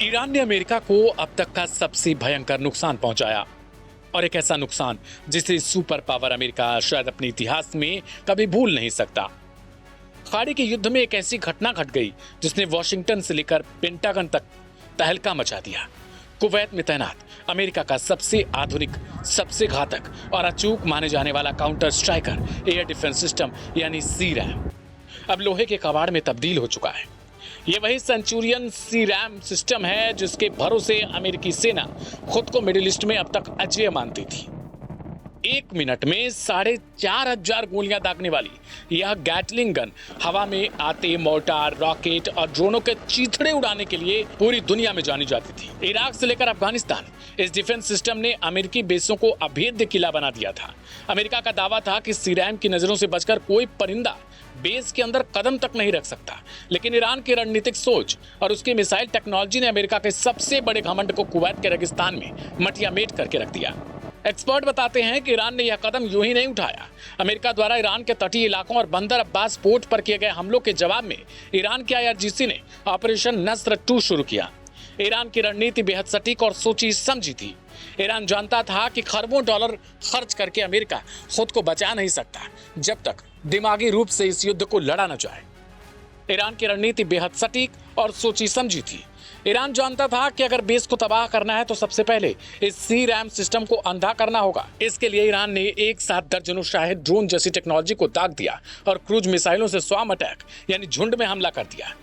Iran ने America को अब तक का सबसे भयंकर नुकसान पहुंचाया और एक ऐसा नुकसान जिसे सुपर पावर अमेरिका शायद अपने इतिहास में कभी भूल नहीं सकता। खाड़ी के युद्ध में एक ऐसी घटना घट गई जिसने वॉशिंगटन से लेकर पेंटागन तक तहलका मचा दिया। कुवैत में तैनात अमेरिका का सबसे आधुनिक, सबसे घातक और अचूक माने जाने वाला counter striker air defence system यानी सी-रैम अब लोहे के कबाड़ में तब्दील हो चुका है। ये वही सेंचुरियन सी-रैम सिस्टम है जिसके भरोसे अमेरिकी सेना खुद को मिडिल ईस्ट में अब तक अजेय मानती थी। 1 मिनट में 4,500 गोलियां दागने वाली यह गैटलिंग गन हवा में आते मोर्टार, रॉकेट और ड्रोनों के चीथड़े उड़ाने के लिए पूरी दुनिया में जानी जाती थी। इराक से लेकर अफगानिस्तान, इस डिफेंस सिस्टम ने अमेरिकी बेसों को अभेद्य किला बना दिया था। अमेरिका का दावा था कि सी-रैम की नजरों से बचकर कोई परिंदा बेस के अंदर कदम तक नहीं रख सकता, लेकिन ईरान की रणनीतिक सोच और उसकी मिसाइल टेक्नोलॉजी ने अमेरिका के सबसे बड़े घमंड को कुवैत के रेगिस्तान में मटियामेट करके रख दिया। एक्सपर्ट बताते हैं कि ईरान ने यह कदम यूं ही नहीं उठाया। अमेरिका द्वारा ईरान के तटीय इलाकों और बंदर अब्बास पोर्ट पर किए गए हमलों के जवाब में ईरान के IRGC ने ऑपरेशन नस्र 2 शुरू किया। ईरान की रणनीति बेहद सटीक और सोची समझी थी। ईरान जानता था कि खरबों डॉलर खर्च करके अमेरिका खुद को बचा नहीं सकता जब तक दिमागी रूप से इस युद्ध को लड़ा न जाए। ईरान की रणनीति बेहद सटीक और सोची समझी थी। ईरान जानता था कि अगर बेस को तबाह करना है तो सबसे पहले इस सी-रैम सिस्टम को अंधा करना होगा। इसके लिए ईरान ने एक साथ दर्जनों शाहिद ड्रोन जैसी टेक्नोलॉजी को दाग दिया और क्रूज मिसाइलों से स्वाम अटैक यानी झुंड में हमला कर दिया।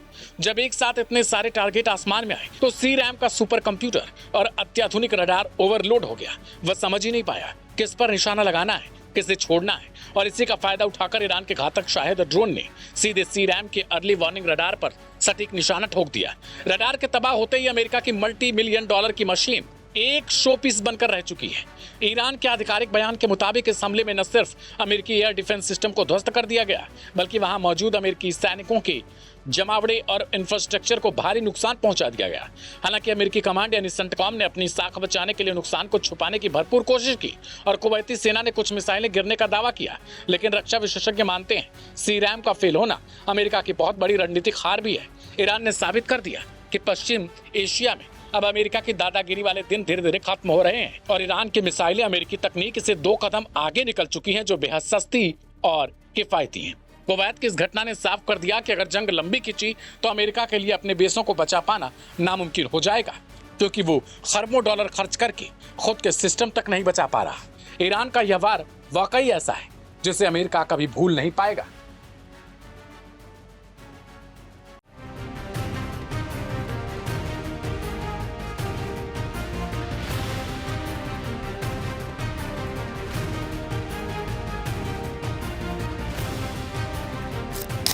जब एक साथ इतने सारे टारगेट आसमान में आए तो सी-रैम का सुपर कंप्यूटर और अत्याधुनिक रडार ओवरलोड हो गया। वह समझ ही नहीं पाया किस पर निशाना लगाना है, किसे छोड़ना है, और इसी का फायदा उठाकर ईरान के घातक शाहिद ड्रोन ने सीधे सी-रैम के अर्ली वार्निंग रडार पर सटीक निशाना ठोक दिया। रडार के तबाह होते ही अमेरिका की $multi-million की मशीन एक शो पीस बनकर रह चुकी है। ईरान के आधिकारिक बयान के मुताबिक इस हमले में न सिर्फ अमेरिकी एयर डिफेंस सिस्टम को ध्वस्त कर दिया गया, बल्कि वहां मौजूद अमेरिकी सैनिकों के जमावड़े और इंफ्रास्ट्रक्चर को भारी नुकसान पहुंचा दिया गया। हालांकि अमेरिकी कमांड यानी सेंटकॉम ने अपनी साख बचाने के लिए नुकसान को छुपाने की भरपूर कोशिश की और कुवैती सेना ने कुछ मिसाइलें गिरने का दावा किया, लेकिन रक्षा विशेषज्ञ मानते हैं सी-रैम का फेल होना अमेरिका की बहुत बड़ी रणनीतिक हार भी है। ईरान ने साबित कर दिया कि पश्चिम एशिया में अब अमेरिका की दादागिरी वाले दिन धीरे धीरे खत्म हो रहे हैं और ईरान की मिसाइलें अमेरिकी तकनीक से 2 कदम आगे निकल चुकी हैं, जो बेहद सस्ती और किफायती हैं। कुवैत की इस घटना ने साफ कर दिया कि अगर जंग लंबी खिंची तो अमेरिका के लिए अपने बेसों को बचा पाना नामुमकिन हो जाएगा, क्योंकि वो खरबों डॉलर खर्च करके खुद के सिस्टम तक नहीं बचा पा रहा। ईरान का यह वार वाकई ऐसा है जिसे अमेरिका कभी भूल नहीं पाएगा।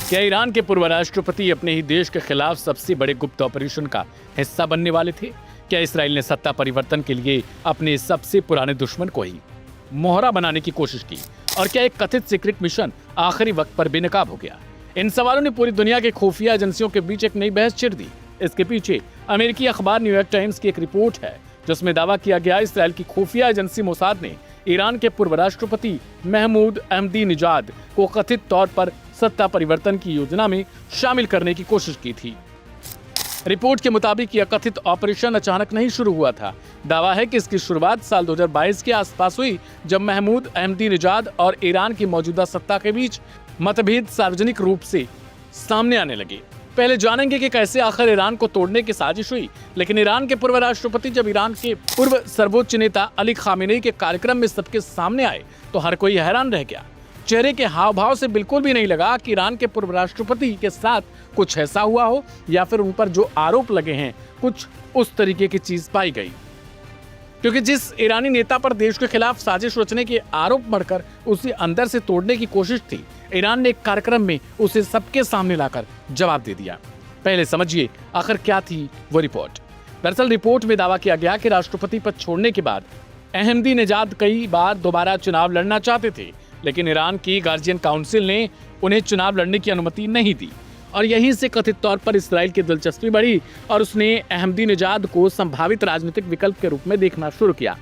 क्या ईरान के पूर्व राष्ट्रपति अपने ही देश के खिलाफ सबसे बड़े गुप्त ऑपरेशन का हिस्सा बनने वाले थे? क्या इसराइल ने सत्ता परिवर्तन के लिए अपने सबसे पुराने दुश्मन को ही मोहरा बनाने की कोशिश की? और क्या एक कथित सीक्रेट मिशन आखिरी वक्त पर बेनकाब हो गया? इन सवालों ने पूरी दुनिया के खुफिया एजेंसियों के बीच एक नई बहस छिड़ दी। इसके पीछे अमेरिकी अखबार न्यूयॉर्क टाइम्स की एक रिपोर्ट है जिसमें दावा किया गया इसराइल की खुफिया एजेंसी मोसाद ने ईरान के पूर्व राष्ट्रपति महमूद अहमदीनेजाद को कथित तौर पर सत्ता परिवर्तन की योजना में शामिल करने की कोशिश की थी। रिपोर्ट के मुताबिक यह कथित ऑपरेशन अचानक नहीं शुरू हुआ था। दावा है कि इसकी शुरुआत साल 2022 के आसपास हुई, जब महमूद अहमदीनेजाद और ईरान की मौजूदा सत्ता के बीच मतभेद सार्वजनिक रूप से सामने आने लगे। पहले जानेंगे कि कैसे आखिर ईरान को तोड़ने की साजिश हुई। लेकिन ईरान के पूर्व राष्ट्रपति जब ईरान के पूर्व सर्वोच्च नेता अली खामेनेई के कार्यक्रम में सबके सामने आए तो हर कोई हैरान रह गया। चेहरे के हाव भाव से बिल्कुल भी नहीं लगा कि ईरान के पूर्व राष्ट्रपति के साथ कुछ ऐसा हुआ हो या फिर उन पर जो आरोप लगे हैं कुछ उस तरीके की चीज पाई गई, क्योंकि जिस ईरानी नेता पर देश के खिलाफ साजिश रचने के आरोप मढ़कर उसे अंदर से तोड़ने की कोशिश थी, ईरान ने एक कार्यक्रम में उसे सबके सामने लाकर जवाब दे दिया। पहले समझिए आखिर क्या थी वो रिपोर्ट। दरअसल रिपोर्ट में दावा किया गया कि राष्ट्रपति पद छोड़ने के बाद अहमदीनेजाद कई बार दोबारा चुनाव लड़ना चाहते थे, लेकिन ईरान की गार्जियन काउंसिल ने उन्हें चुनाव लड़ने की अनुमति नहीं दी और यहीं से कथित तौर पर इसराइल की दिलचस्पी बढ़ी और उसने अहमदीनेजाद को संभावित राजनीतिक विकल्प के रूप में देखना शुरू किया।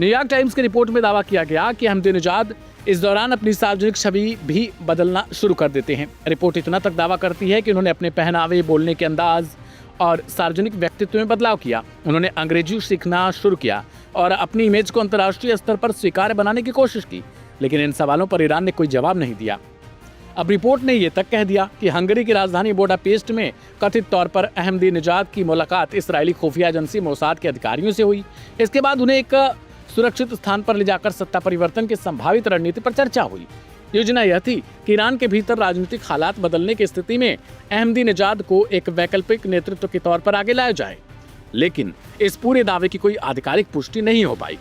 न्यूयॉर्क टाइम्स की रिपोर्ट में दावा किया गया कि अहमदीनेजाद इस दौरान अपनी सार्वजनिक छवि भी बदलना शुरू कर देते हैं। रिपोर्ट इतना तक दावा करती है कि उन्होंने अपने पहनावे, बोलने के अंदाज और सार्वजनिक व्यक्तित्व में बदलाव किया। उन्होंने अंग्रेजी सीखना शुरू किया और अपनी इमेज को अंतर्राष्ट्रीय स्तर पर स्वीकार्य बनाने की कोशिश की, लेकिन इन सवालों पर ईरान ने कोई जवाब नहीं दिया। अब रिपोर्ट ने यह तक कह दिया कि हंगरी की राजधानी बुडापेस्ट में कथित तौर पर अहमदीनेजाद की मुलाकात इस्राएली खुफिया एजेंसी मोसाद के अधिकारियों से हुई। इसके बाद उन्हें एक सुरक्षित स्थान पर ले जाकर सत्ता परिवर्तन की संभावित रणनीति पर चर्चा हुई। योजना यह थी कि ईरान के भीतर राजनीतिक हालात बदलने की स्थिति में अहमदीनेजाद को एक वैकल्पिक नेतृत्व के तौर पर आगे लाया जाए, लेकिन इस पूरे दावे की कोई आधिकारिक पुष्टि नहीं हो पाई।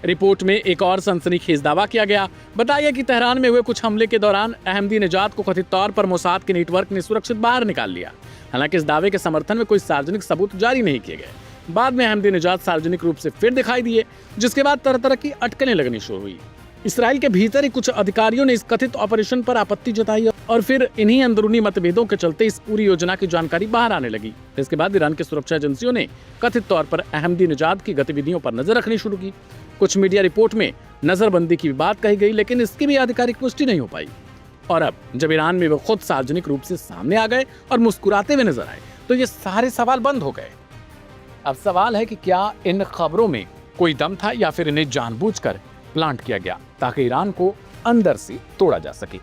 रिपोर्ट में एक और सनसनीखेज दावा किया गया। बताया कि तेहरान में हुए कुछ हमले के दौरान अहमदीनेजाद को कथित तौर पर मोसाद के नेटवर्क ने सुरक्षित बाहर निकाल लिया। हालांकि इस दावे के समर्थन में कोई सार्वजनिक सबूत जारी नहीं किए गए। बाद में अहमदीनेजाद सार्वजनिक रूप से फिर दिखाई दिए, जिसके बाद तरह तरह की अटकलें लगनी शुरू हुई। इसराइल के भीतर ही कुछ अधिकारियों ने इस कथित ऑपरेशन पर आपत्ति जताई और फिर इन्हीं अंदरूनी मतभेदों के चलते इस पूरी योजना की जानकारी बाहर आने लगी। इसके बाद ईरान की सुरक्षा एजेंसियों ने कथित तौर पर अहमदीनेजाद की गतिविधियों पर नजर रखनी शुरू की। कुछ मीडिया रिपोर्ट में नजरबंदी की बात कही गई, लेकिन इसकी भी आधिकारिक पुष्टि नहीं हो पाई। और अब जब ईरान में वो खुद सार्वजनिक रूप से सामने आ गए और मुस्कुराते हुए नजर आए, तो ये सारे सवाल बंद हो गए। अब सवाल है कि क्या इन खबरों में कोई दम था या फिर इन्हें जानबूझकर प्लांट किया गया ताकि ईरान को अंदर से तोड़ा जा सके।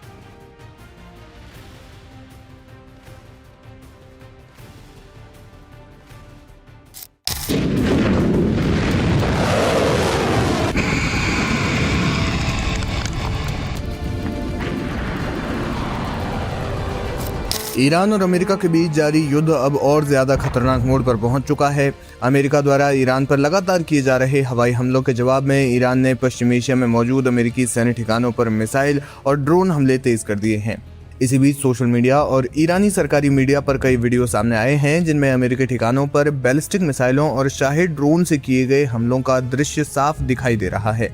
ईरान और अमेरिका के बीच जारी युद्ध अब और ज्यादा खतरनाक मोड़ पर पहुंच चुका है। अमेरिका द्वारा ईरान पर लगातार किए जा रहे हवाई हमलों के जवाब में ईरान ने पश्चिम एशिया में मौजूद अमेरिकी सैन्य ठिकानों पर मिसाइल और ड्रोन हमले तेज कर दिए हैं। इसी बीच सोशल मीडिया और ईरानी सरकारी मीडिया पर कई वीडियो सामने आए हैं जिनमें अमेरिकी ठिकानों पर बैलिस्टिक मिसाइलों और शाही ड्रोन से किए गए हमलों का दृश्य साफ दिखाई दे रहा है।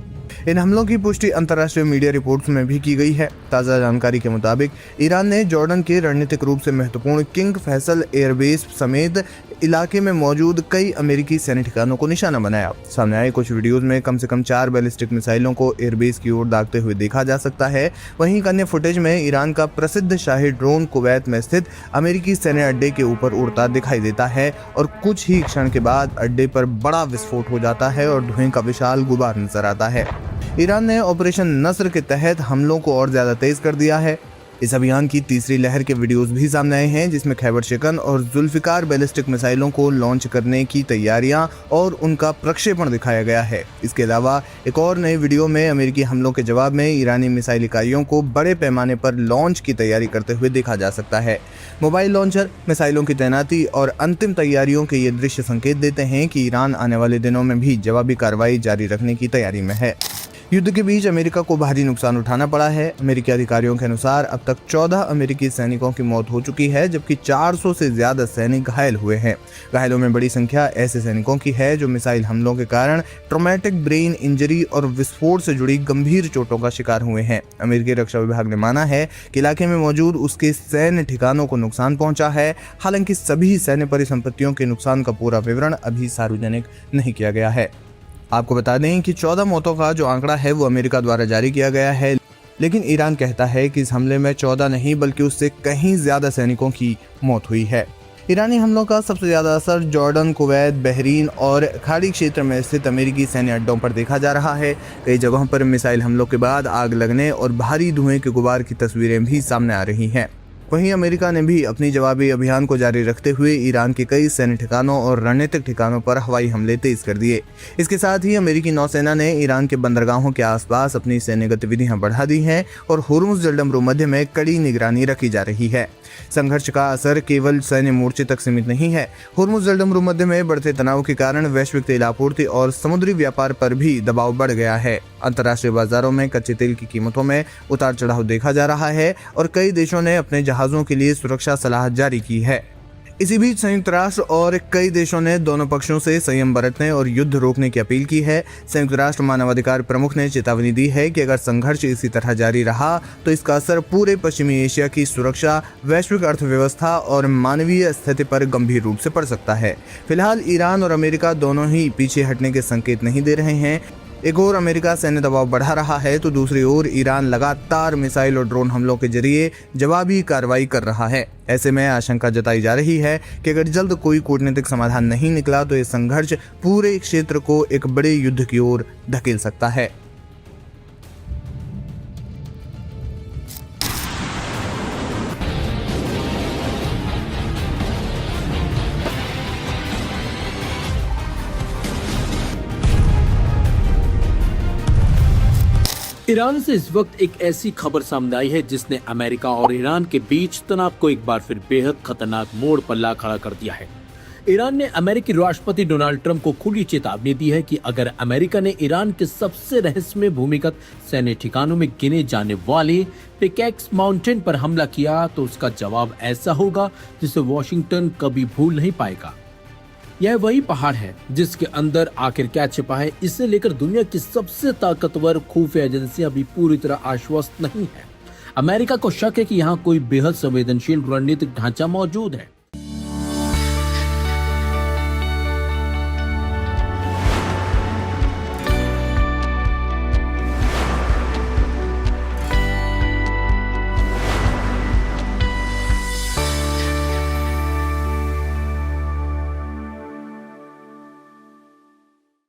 इन हमलों की पुष्टि अंतर्राष्ट्रीय मीडिया रिपोर्ट्स में भी की गई है। ताज़ा जानकारी के मुताबिक ईरान ने जॉर्डन के रणनीतिक रूप से महत्वपूर्ण किंग फैसल एयरबेस समेत इलाके में मौजूद कई अमेरिकी सैन्य ठिकानों को निशाना बनाया। सामने आए कुछ वीडियोस में कम से कम 4 बैलिस्टिक मिसाइलों को एयरबेस की ओर दागते हुए देखा जा सकता है। वहीं एक अन्य फुटेज में ईरान का प्रसिद्ध शाही ड्रोन कुवैत में स्थित अमेरिकी सैन्य अड्डे के ऊपर उड़ता दिखाई देता है और कुछ ही क्षण के बाद अड्डे पर बड़ा विस्फोट हो जाता है और धुएं का विशाल गुबार नजर आता है। ईरान ने ऑपरेशन नस्र के तहत हमलों को और ज्यादा तेज कर दिया है। इस अभियान की तीसरी लहर के वीडियोस भी सामने आए हैं जिसमें खैबर शिकन और जुल्फिकार बैलिस्टिक मिसाइलों को लॉन्च करने की तैयारियां और उनका प्रक्षेपण दिखाया गया है। इसके अलावा एक और नए वीडियो में अमेरिकी हमलों के जवाब में ईरानी मिसाइल इकाइयों को बड़े पैमाने पर लॉन्च की तैयारी करते हुए देखा जा सकता है। मोबाइल लॉन्चर, मिसाइलों की तैनाती और अंतिम तैयारियों के ये दृश्य संकेत देते हैं कि ईरान आने वाले दिनों में भी जवाबी कार्रवाई जारी रखने की तैयारी में है। युद्ध के बीच अमेरिका को भारी नुकसान उठाना पड़ा है। अमेरिकी अधिकारियों के अनुसार अब तक 14 अमेरिकी सैनिकों की मौत हो चुकी है जबकि 400 से ज्यादा सैनिक घायल हुए हैं। घायलों में बड़ी संख्या ऐसे सैनिकों की है जो मिसाइल हमलों के कारण ट्रॉमेटिक ब्रेन इंजरी और विस्फोट से जुड़ी गंभीर चोटों का शिकार हुए हैं। अमेरिकी रक्षा विभाग ने माना है कि इलाके में मौजूद उसके सैन्य ठिकानों को नुकसान पहुंचा है। हालांकि सभी सैन्य परिसंपत्तियों के नुकसान का पूरा विवरण अभी सार्वजनिक नहीं किया गया है। आपको बता दें कि 14 मौतों का जो आंकड़ा है वो अमेरिका द्वारा जारी किया गया है, लेकिन ईरान कहता है कि इस हमले में 14 नहीं बल्कि उससे कहीं ज्यादा सैनिकों की मौत हुई है। ईरानी हमलों का सबसे ज्यादा असर जॉर्डन, कुवैत, बहरीन और खाड़ी क्षेत्र में स्थित अमेरिकी सैन्य अड्डों पर देखा जा रहा है। कई जगहों पर मिसाइल हमलों के बाद आग लगने और भारी धुएं के गुबार की तस्वीरें भी सामने आ रही हैं। वहीं अमेरिका ने भी अपनी जवाबी अभियान को जारी रखते हुए ईरान के कई सैन्य ठिकानों और रणनीतिक ठिकानों पर हवाई हमले तेज कर दिए। इसके साथ ही अमेरिकी नौसेना ने ईरान के बंदरगाहों के आसपास अपनी सैन्य गतिविधियां बढ़ा दी हैं और हुर्मुज़ जलडमरू मध्य में कड़ी निगरानी रखी जा रही है। संघर्ष का असर केवल सैन्य मोर्चे तक सीमित नहीं है। हुर्मुज़ जलडमरू मध्य में बढ़ते तनाव के कारण वैश्विक तेल आपूर्ति और समुद्री व्यापार पर भी दबाव बढ़ गया है। अंतर्राष्ट्रीय बाजारों में कच्चे तेल की कीमतों में उतार चढ़ाव देखा जा रहा है और कई देशों ने अपने जहाजों के लिए सुरक्षा सलाह जारी की है। इसी बीच संयुक्त राष्ट्र और कई देशों ने दोनों पक्षों से संयम बरतने और युद्ध रोकने की अपील की है। संयुक्त राष्ट्र मानवाधिकार प्रमुख ने चेतावनी दी है कि अगर संघर्ष इसी तरह जारी रहा तो इसका असर पूरे पश्चिमी एशिया की सुरक्षा, वैश्विक अर्थव्यवस्था और मानवीय स्थिति पर गंभीर रूप से पड़ सकता है। फिलहाल ईरान और अमेरिका दोनों ही पीछे हटने के संकेत नहीं दे रहे हैं। एक ओर अमेरिका सैन्य दबाव बढ़ा रहा है तो दूसरी ओर ईरान लगातार मिसाइल और ड्रोन हमलों के जरिए जवाबी कार्रवाई कर रहा है। ऐसे में आशंका जताई जा रही है कि अगर जल्द कोई कूटनीतिक समाधान नहीं निकला तो ये संघर्ष पूरे क्षेत्र को एक बड़े युद्ध की ओर धकेल सकता है। ईरान से इस वक्त एक ऐसी खबर सामने आई है जिसने अमेरिका और ईरान के बीच तनाव को एक बार फिर बेहद खतरनाक मोड़ पर ला खड़ा कर दिया है। ईरान ने अमेरिकी राष्ट्रपति डोनाल्ड ट्रंप को खुली चेतावनी दी है कि अगर अमेरिका ने ईरान के सबसे रहस्यमय भूमिगत सैन्य ठिकानों में गिने जाने वाले पिकैक्स माउंटेन पर हमला किया तो उसका जवाब ऐसा होगा जिसे वॉशिंगटन कभी भूल नहीं पाएगा। यह वही पहाड़ है जिसके अंदर आखिर क्या छिपा है, इसे लेकर दुनिया की सबसे ताकतवर खुफिया एजेंसियां अभी पूरी तरह आश्वस्त नहीं है। अमेरिका को शक है कि यहाँ कोई बेहद संवेदनशील रणनीतिक ढांचा मौजूद है।